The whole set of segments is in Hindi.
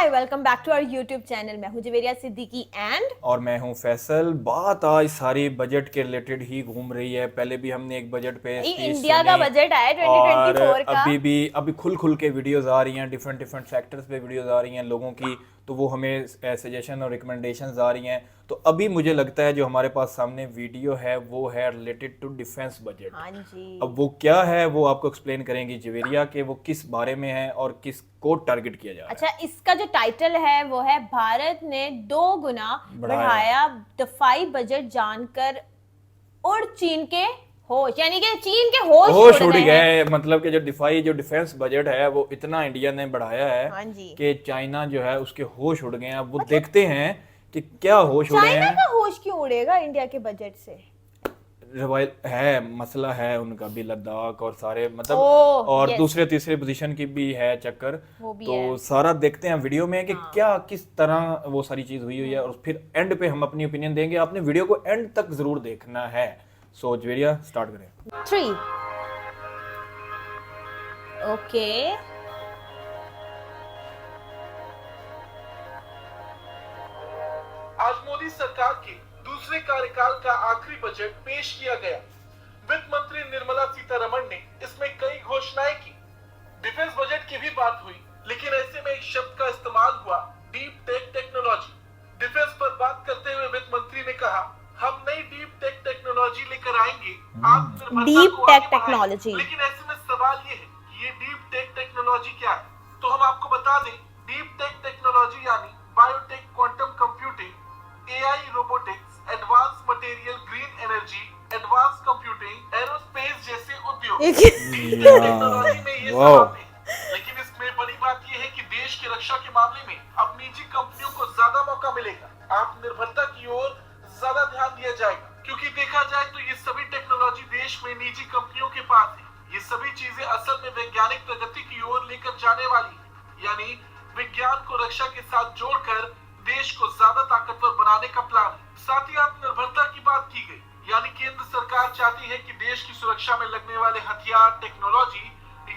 Hi welcome back to our YouTube channel. मैं हूं जवेरिया सिद्दीकी एंड और मैं हूं फैसल। बात आज सारी बजट के रिलेटेड ही घूम रही है। पहले भी हमने एक बजट पे स्पीच इंडिया का सुनी बजट आया और 2024 का। अभी खुल के वीडियोस आ रही हैं, डिफरेंट डिफरेंट सेक्टर्स पे वीडियोस आ रही हैं लोगों की, तो वो हमें सजेशन और रिकमेंडेशंस आ रही हैं। तो अभी मुझे लगता है जो हमारे पास सामने वीडियो है वो है रिलेटेड टू डिफेंस बजट। हाँ जी। अब वो क्या है वो आपको एक्सप्लेन करेंगी जवेरिया कि वो किस बारे में है और किस को टारगेट किया जा रहा है। अच्छा, इसका जो टाइटल है वो है भारत ने 2 गुना बढ़ाया दफाई बजट जानकर और चीन के होश, यानी कि चीन के होश उड़ गए। मतलब कि जो डिफेंस बजट है वो इतना इंडिया ने बढ़ाया है हाँ जी। कि चाइना जो है उसके होश उड़ गए हैं। अब वो देखते हैं कि क्या होश उड़े चाइना हैं। का होश क्यों उड़ेगा इंडिया के बजट से? मसला है उनका भी, लद्दाख और सारे मतलब और यस, दूसरे तीसरे पोजीशन की भी है चक्कर। वो भी तो है। सारा देखते हैं वीडियो में कि हाँ। क्या किस तरह वो सारी चीज हुई है और फिर एंड पे हम अपनी ओपिनियन देंगे। आपने वीडियो को एंड तक जरूर देखना है। सो जवेरिया स्टार्ट करें। 3 ओके। आज मोदी सरकार के दूसरे कार्यकाल का आखिरी बजट पेश किया गया। वित्त मंत्री निर्मला सीतारमण ने इसमें कई घोषणाएं की। डिफेंस बजट की भी बात हुई, लेकिन ऐसे में एक शब्द का इस्तेमाल हुआ, डीप टेक टेक्नोलॉजी। डिफेंस पर बात करते हुए वित्त मंत्री ने कहा, हम नई डीप टेक टेक्नोलॉजी लेकर आएंगे, आत्मनिर्भरता डीप को टेक आगे बढ़ाएंगे। टेक्नोलॉजी। लेकिन ऐसे में सवाल ये है कि ये डीप टेक टेक्नोलॉजी क्या है? तो हम आपको बता दें, डीप टेक टेक्नोलॉजी यानी biotech, quantum computing, AI, robotics, advance material, green energy, advance computing, aerospace जैसे उद्योग टेक्नोलॉजी में ये सब आते हैं। लेकिन इसमें बड़ी बात यह है कि देश की रक्षा के मामले में अब निजी कंपनियों को ज्यादा मौका मिलेगा। आत्मनिर्भरता की ओर ज्यादा ध्यान दिया जाएगा, क्योंकि देखा जाए तो ये सभी टेक्नोलॉजी देश में निजी कंपनियों के पास है। ये सभी चीजें असल में वैज्ञानिक प्रगति की ओर लेकर जाने वाली है, यानी विज्ञान को रक्षा के साथ जोड़कर देश को ज्यादा ताकतवर बनाने का प्लान है। साथ ही आत्मनिर्भरता की बात की गई, यानी केंद्र सरकार चाहती है कि देश की सुरक्षा में लगने वाले हथियार, टेक्नोलॉजी,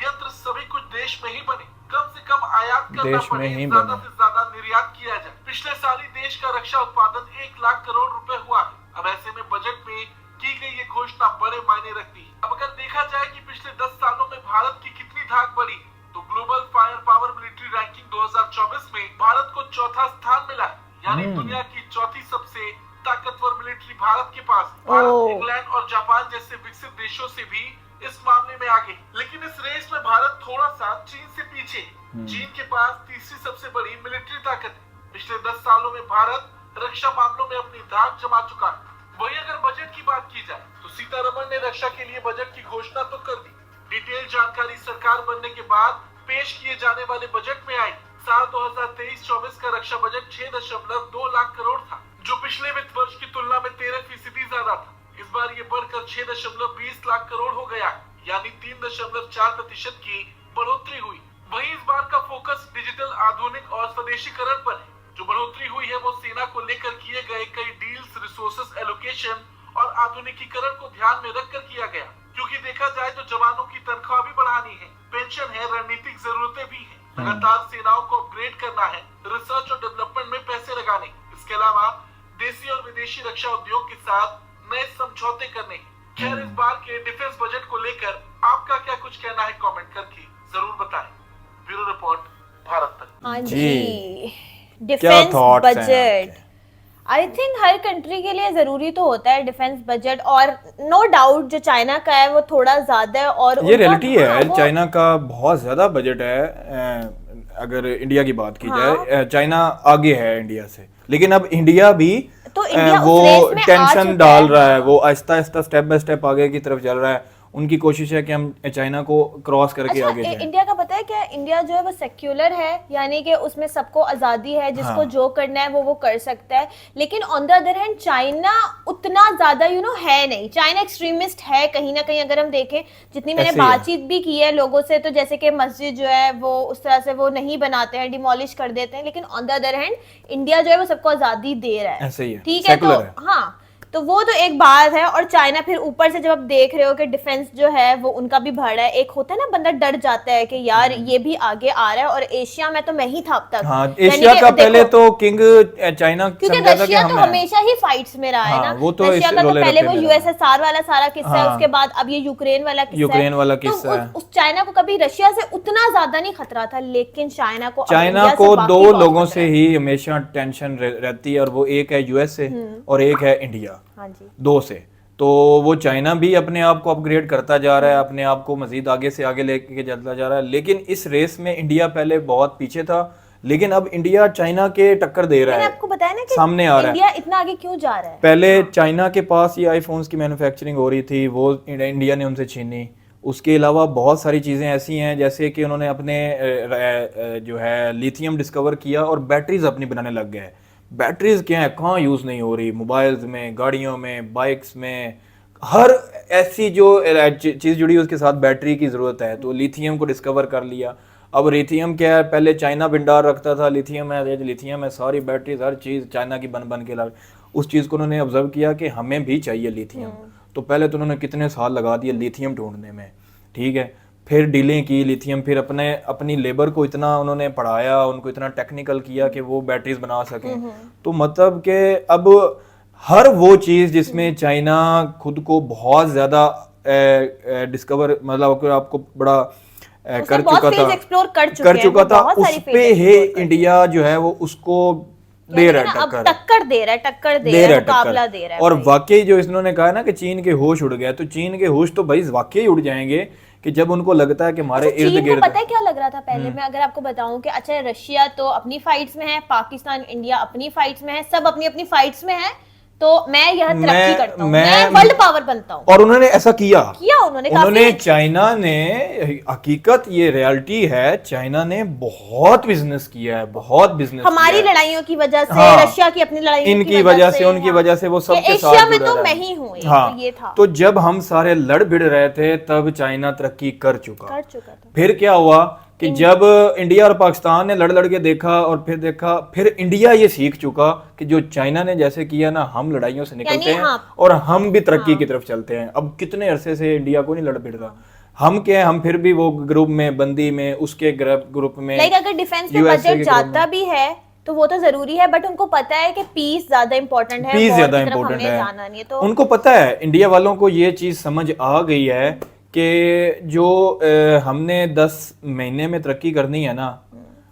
यंत्र सभी कुछ देश में ही बने, कम से कम आयात करना पड़े, ज्यादा से ज्यादा निर्यात किया जाए। पिछले साल ही देश का रक्षा उत्पादन 1 लाख करोड़ रुपए हुआ है। अब ऐसे में बजट में की गई ये घोषणा बड़े मायने रखती है। अब अगर देखा जाए कि पिछले 10 सालों में भारत की कितनी धाक बढ़ी, तो global fire power military ranking 2024 में भारत को चौथा स्थान मिला है, यानी दुनिया की चौथी सबसे ताकतवर मिलिट्री भारत के पास। भारत इंग्लैंड और जापान जैसे विकसित देशों से भी इस मामले में आगे, लेकिन इस रेस में भारत थोड़ा सा चीन से पीछे है। चीन के पास तीसरी सबसे बड़ी मिलिट्री ताकत है। पिछले 10 सालों में भारत रक्षा मामलों में अपनी धाक जमा चुका है। वही अगर बजट की बात की जाए तो सीतारमण ने रक्षा के लिए बजट की घोषणा तो कर दी। डिटेल जानकारी सरकार बनने के बाद पेश किए जाने वाले बजट में आई। साल 2023-24 का रक्षा बजट 6.2 लाख करोड़ था, जो पिछले वित्त वर्ष की तुलना में 13% ज्यादा था। इस बार ये बढ़कर 6.20 लाख करोड़ हो गया, यानी 3.4% की बढ़ोतरी हुई। वहीं इस बार का फोकस डिजिटल, आधुनिक और स्वदेशीकरण पर है। जो बढ़ोतरी हुई है वो सेना को लेकर किए गए कई डील्स, रिसोर्सेस एलोकेशन और आधुनिकीकरण को ध्यान में रखकर किया गया, क्योंकि देखा जाए तो जवानों की तनख्वाह भी बढ़ानी है, पेंशन है, रणनीतिक जरूरतें भी है, लगातार सेनाओं को अपग्रेड करना है, रिसर्च और डेवलपमेंट में पैसे लगाने। इसके अलावा देशी और विदेशी रक्षा उद्योग के साथ नए समझौते करने। खैर, इस बार के डिफेंस बजट को लेकर आपका क्या कुछ कहना है, कमेंट करके जरूर बताएं। ब्यूरो रिपोर्ट, भारत तक। हाँ जी, क्या डिफेंस थॉट्स हैं budget I think her country के लिए जरूरी तो होता है डिफेंस बजट, और नो डाउट जो चाइना का है वो थोड़ा ज्यादा है। और ये रियलिटी है, चाइना का बहुत ज्यादा बजट है। अगर इंडिया की बात की जाए, चाइना आगे है इंडिया से, लेकिन अब इंडिया भी तो इंडिया वो उस रेस में आ टेंशन चुका डाल रहा है। हाँ। वो Aahista Aahista step by step आगे की तरफ चल रहा है। उनकी कोशिश है कि हम चाइना को क्रॉस करके आगे जाएं। इंडिया का पता है क्या, इंडिया जो है वो सेक्युलर है, यानी कि उसमें सबको आजादी है, जिसको जो करना है वो कर सकता है। लेकिन on the other hand China उतना ज्यादा है नहीं। चाइना एक्सट्रीमिस्ट है कहीं ना कहीं। अगर हम देखें, जितनी मैंने बातचीत भी की है लोगों से, तो जैसे कि मस्जिद जो है वो उस तरह से वो नहीं बनाते हैं, डिमोलिश कर देते हैं। लेकिन on the other hand India जो है वो सबको आजादी दे रहा है, ऐसे ही है, ठीक है। तो हाँ, तो वो तो एक बात है। और चाइना फिर ऊपर से जब आप देख रहे हो कि डिफेंस जो है वो उनका भी बढ़ा है, एक होता है ना बंदा डर जाता है कि यार ये भी आगे आ रहा है, और एशिया में तो मैं ही था अब तक। हाँ, यानी एशिया कि का देखो, पहले तो किंग चाइना क्योंकि समझा था कि रशिया तो हम हैं। हमेशा ही फाइट्स में रहा है हाँ, ना। वो तो रशिया इस का तो रोले पहले रप्पे वो में यूएसएसआर वाला सारा किस्सा है, हाँ। उसके बाद अब ये यूक्रेन वाला किस्सा यूक्रेन है। वाला तो किस्सा है। उस चाइना को कभी रशिया से उतना ज्यादा नहीं खतरा था, लेकिन चाइना को अब चाइना इंडिया से को वाकई दो बहुत लोगों खतरा से है। ही हमेशा टेंशन रहती है, और वो एक है यूएसए और एक है इंडिया, हाँ जी। दो से। तो वो चाइना भी अपने आप को अपग्रेड करता जा रहा है, अपने आप को मजीद आगे से आगे लेके चलता जा रहा है, लेकिन इस रेस में इंडिया पहले बहुत पीछे था, लेकिन अब इंडिया चाइना के टक्कर दे रहा मैंने है, आपको बताया ना कि सामने आ रहा है। इंडिया इतना आगे क्यों जा रहा है। पहले चाइना के पास ये आईफोन्स की मैन्युफैक्चरिंग हो रही थी, वो इंडिया ने उनसे छीनी। उसके अलावा बहुत सारी चीज़ें ऐसी हैं, जैसे कि उन्होंने अपने जो है लिथियम डिस्कवर किया और बैटरीज अपनी बनाने लग गए। बैटरीज क्या है, कहाँ यूज़ नहीं हो रही, मोबाइल्स में, गाड़ियों में, बाइक्स में, हर ऐसी जो चीज़ जुड़ी है उसके साथ बैटरी की ज़रूरत है, तो लिथियम को डिस्कवर कर लिया। अब लिथियम क्या है, पहले चाइना भंडार रखता था, लिथियम है, लिथियम है, सारी बैटरीज हर चीज़ चाइना की बन बन के ला। उस चीज़ को उन्होंने ऑब्जर्व किया कि हमें भी चाहिए लिथियम, तो पहले तो उन्होंने कितने साल लगा दिए लिथियम ढूंढने में, ठीक है। फिर डीलिंग की लिथियम, फिर अपनी लेबर को इतना उन्होंने पढ़ाया, उनको इतना टेक्निकल किया कि वो बैटरीज बना सकें। तो मतलब कि अब हर वो चीज़ जिसमें चाइना खुद को बहुत ज़्यादा डिस्कवर, मतलब आपको बड़ा कर चुका था, एक्सप्लोर कर चुका था, बहुत उस सारी पे ही इंडिया जो है वो उसको दे रहा है, अब टक्कर दे रहा है, मुकाबला दे रहा है। और वाकई जो इन्होंने कहा ना कि चीन के होश उड़ गए, तो चीन के होश तो भाई वाकई उड़ जाएंगे कि जब उनको लगता है कि हमारे इर्द गिर्द। पता है क्या लग रहा था पहले, मैं अगर आपको बताऊं कि अच्छा रशिया तो अपनी फाइट्स में है, पाकिस्तान इंडिया अपनी फाइट्स में है, सब अपनी अपनी फाइट्स में है, तो मैं यह तरक्की करता हूं, मैं वर्ल्ड पावर बनता हूं। और उन्होंने ऐसा किया उन्होंने चाइना ने, हकीकत ये रियलिटी है, चाइना ने बहुत बिजनेस किया है, बहुत बिजनेस हमारी लड़ाइयों की वजह से, हाँ, रशिया की अपनी लड़ाइयों इनकी वजह से, उनकी वजह से वो सबके साथ एशिया में तो मैं ही हूं, हाँ, तो ये था। तो जब हम सारे लड़ भिड़ रहे थे तब चाइना तरक्की कर चुका था। फिर क्या हुआ कि जब इंडिया और पाकिस्तान ने लड़ लड़ के देखा, और फिर देखा, फिर इंडिया ये सीख चुका कि जो चाइना ने जैसे किया ना, हम लड़ाइयों से निकलते हैं और हम भी तरक्की की तरफ चलते हैं। अब कितने अरसे से इंडिया को नहीं लड़ भिड़ रहा, हम क्या है, हम फिर भी वो ग्रुप में, बंदी में, उसके ग्रुप में, अगर डिफेंस में बजट जाता भी है तो वो तो जरूरी है, बट उनको पता है कि पीस ज्यादा इंपॉर्टेंट है, पीस ज्यादा इंपॉर्टेंट है, जाना नहीं है। तो उनको पता है, इंडिया वालों को ये चीज समझ आ गई है कि जो हमने 10 महीने में तरक्की करनी है ना,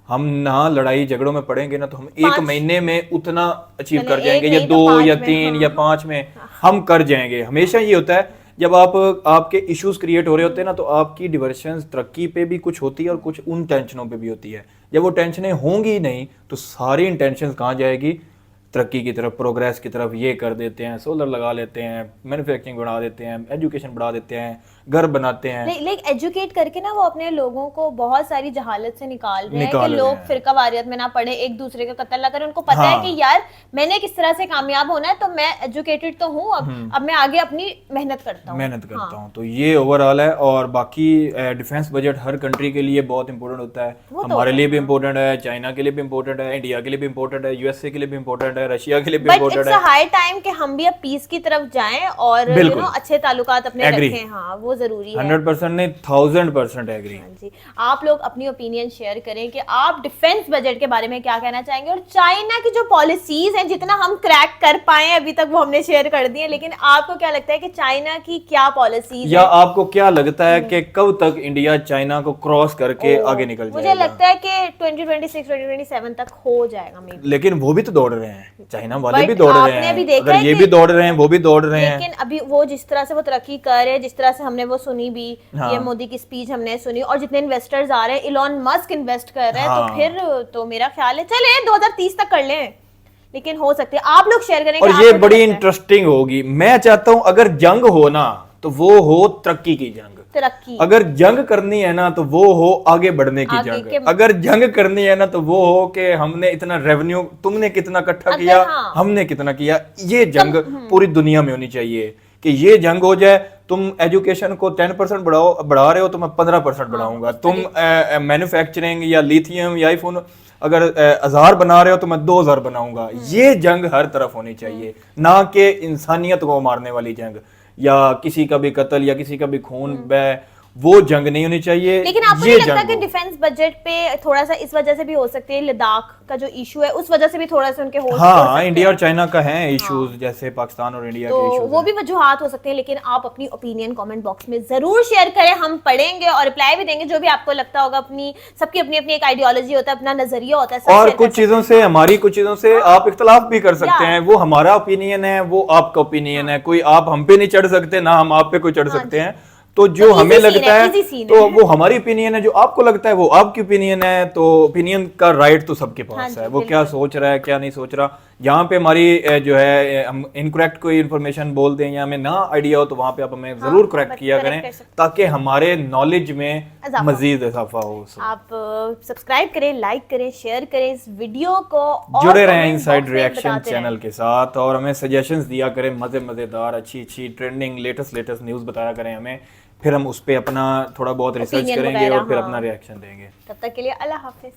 हम ना लड़ाई झगड़ों में पड़ेंगे ना, तो हम 1 महीने में उतना अचीव कर जाएंगे, या 2 या 3 या 5 में हम कर जाएंगे। हमेशा ये होता है, जब आपके इश्यूज क्रिएट हो रहे होते हैं ना, तो आपकी डिवर्शन तरक्की पे भी कुछ होती है और कुछ उन टेंशनों पे भी होती है। जब वो टेंशनें होंगी नहीं तो सारी इंटेंशन कहाँ जाएगी, तरक्की की तरफ, प्रोग्रेस की तरफ। ये कर देते हैं, सोलर लगा लेते हैं, मैन्युफैक्चरिंग बढ़ा देते हैं, एजुकेशन बढ़ा देते हैं, घर बनाते हैं। लेकिन एजुकेट करके ना वो अपने लोगों को बहुत सारी जहालत से निकाल रहे हैं कि लोग फिरका वारियत में ना पड़े, एक दूसरे का कत्ल ना करें। उनको पता है कि यार मैंने किस तरह से कामयाब होना है, तो मैं एजुकेटेड तो हूँ, अब मैं आगे अपनी मेहनत करता हूँ। तो ये ओवरऑल है। और बाकी डिफेंस बजट हर कंट्री के लिए बहुत इंपॉर्टेंट होता है, हमारे लिए भी इंपॉर्टेंट है, चाइना के लिए भी इंपॉर्टेंट है, इंडिया के लिए भी इंपॉर्टेंट है, यूएसए के लिए भी इंपॉर्टेंट है, रशिया के लिए भी इंपॉर्टेंट है। बट इट्स हाई टाइम कि हम भी अब पीस की तरफ जाएं और अच्छे ताल्लुकात अपने रखें। हाँ, वो जरूरी है। 100% नहीं, 1000% एग्री। हाँ जी, आप लोग अपनी ओपिनियन शेयर करें कि आप डिफेंस बजट के बारे में क्या कहना चाहेंगे, और चाइना की जो पॉलिसीज हैं, जितना हम क्रैक कर पाए अभी तक वो हमने शेयर कर दिए, लेकिन आपको क्या लगता है कि चाइना की क्या पॉलिसीज, या आपको क्या लगता है कि कब तक इंडिया चाइना को क्रॉस करके आगे निकल जाएगा? मुझे लगता है कि 2026-2027 तक हो जाएगा मे बी। लेकिन वो भी तो दौड़ रहे हैं, चाइना वाले भी दौड़ रहे हैं, अगर ये भी दौड़ रहे हैं, वो भी दौड़ रहे हैं। लेकिन अभी वो जिस तरह से वो तरक्की कर रहे हैं, जिस तरह से हमने वो सुनी भी, ये मोदी की स्पीच हमने सुनी, और जितने इन्वेस्टर्स आ रहे हैं, इलॉन मस्क इन्वेस्ट कर रहे हैं, तो फिर तो मेरा ख्याल है चले 2030 तक कर लें, लेकिन हो सकते हैं। आप लोग शेयर करें। और ये बड़ी इंटरेस्टिंग होगी। मैं चाहता हूं अगर जंग हो ना, तो वो हो तरक्की की जंग। अगर जंग करनी है ना, तो वो हो आगे बढ़ने की जंग। अगर जंग करनी है ना, तो वो हो कि हमने इतना रेवेन्यू, तुमने कितना इकट्ठा किया, हमने कितना किया। ये जंग पूरी दुनिया में होनी चाहिए कि ये जंग हो जाए। तुम एजुकेशन को 10% बढ़ा रहे हो, तो मैं 15% बढ़ाऊंगा। तुम मैन्युफैक्चरिंग या लिथियम या आईफोन, अगर 1000 बना रहे हो तो मैं 2000 बनाऊंगा। ये जंग हर तरफ होनी चाहिए, ना कि इंसानियत को मारने वाली जंग या किसी का भी कत्ल या किसी का भी खून बह, वो जंग नहीं होनी चाहिए। लेकिन आपको ये नहीं लगता जंग कि हो। डिफेंस बजट पे थोड़ा सा इस वजह से भी हो सकती है, लद्दाख का जो इशू है उस वजह से भी थोड़ा सा उनके हो हाँ, सकते इंडिया हैं। और चाइना का है इश्यूज, जैसे पाकिस्तान और इंडिया के तो इश्यूज वो भी वजूहात हो सकते हैं, लेकिन आप अपनी ओपिनियन कमेंट बॉक्स में जरूर शेयर करें, हम पढ़ेंगे और रिप्लाई भी देंगे जो भी आपको लगता होगा। अपनी सबकी अपनी अपनी एक आइडियोलॉजी होता है, अपना नजरिया होता है, सब और share कर कुछ सकते चीजों से हमारी कुछ चीजों से आप इख्तलाफ भी कर सकते या। हैं। वो हमारा ओपिनियन है, वो आपका ओपिनियन है। कोई आप हम पे नहीं चढ़ सकते, ना हम आप पे कोई चढ़ हाँ सकते जी। हैं। तो जो तो हमें easy scene लगता है, है easy scene तो है। वो हमारी ओपिनियन है, जो आपको लगता है वो आपकी ओपिनियन है। तो ओपिनियन का राइट तो सबके हाँ पास जी, है, वो क्या बिल्कुल। सोच रहा है क्या नहीं सोच रहा। यहाँ पे हमारी जो है हम इनकरेक्ट कोई इन्फॉर्मेशन बोल दें या हमें ना आइडिया हो तो वहां पे आप हमें जरूर करेक्ट बट किया correct करें, कर सकते ताकि हमारे नॉलेज में इजाफा। मजीद इजाफा हो। आप सब्सक्राइब करें, लाइक करें, शेयर करें इस वीडियो को और जुड़े रहें comment इनसाइड box में रिएक्शन बताते रहें। चैनल के साथ, और हमें सजेशंस दिया करें, मजेदार अच्छी ट्रेंडिंग लेटेस्ट न्यूज़ बताया करें हमें। फिर हम उस पे अपना थोड़ा बहुत रिसर्च Opinion करेंगे वगैरह, और फिर हाँ। अपना रिएक्शन देंगे। तब तक के लिए अल्लाह हाफिज।